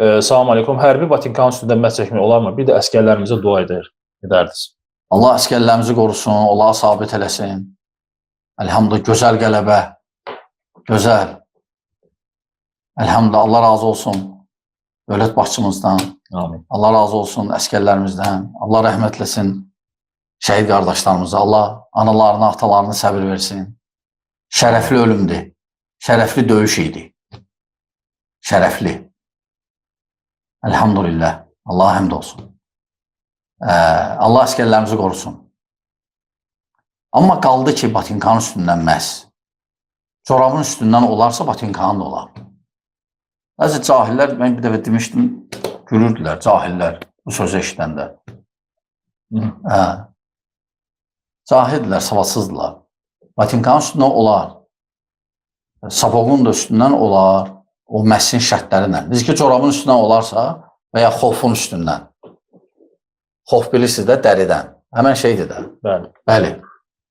Salam aleykum. Hərbi Batinkanın üstündə məhz çəkmək olarmı? Bir də əskərlərimizə dua edərdiniz. Allah əskərlərimizi qorusun, Allaha sabit eləsin. Elhamdülillah, gözəl qələbə, gözəl. Elhamdülillah, Allah razı olsun dövlət başçımızdan. Amin. Allah razı olsun əskərlərimizdən. Allah rəhmət eləsin şəhid qardaşlarımıza. Allah analarına, atalarına səbir versin. Şərəfli ölümdür. Şərəfli döyüş idi. Şərəfli. Elhamdülillah. Allaha həmd olsun. Allah əskərlərimizi qorusun. Amma qaldı ki, Batinkanın üstündən məhz. Corabın üstündən olarsa, Batinkanın da olar. Bəzi cahillər, mən bir dəfə demişdim, gülürdülər cahillər bu sözü eşidəndə. Cahildirlər, savadsızdılar. Batinkanın üstündən olar. Sapoqun da üstündən olar. O məhsin şərtlərinə. Biz ki, corabın üstündən olarsa və ya xofun üstündən. Xof bilirsiniz də dəridən. Həmən şeydir də. Bəli. Bəli.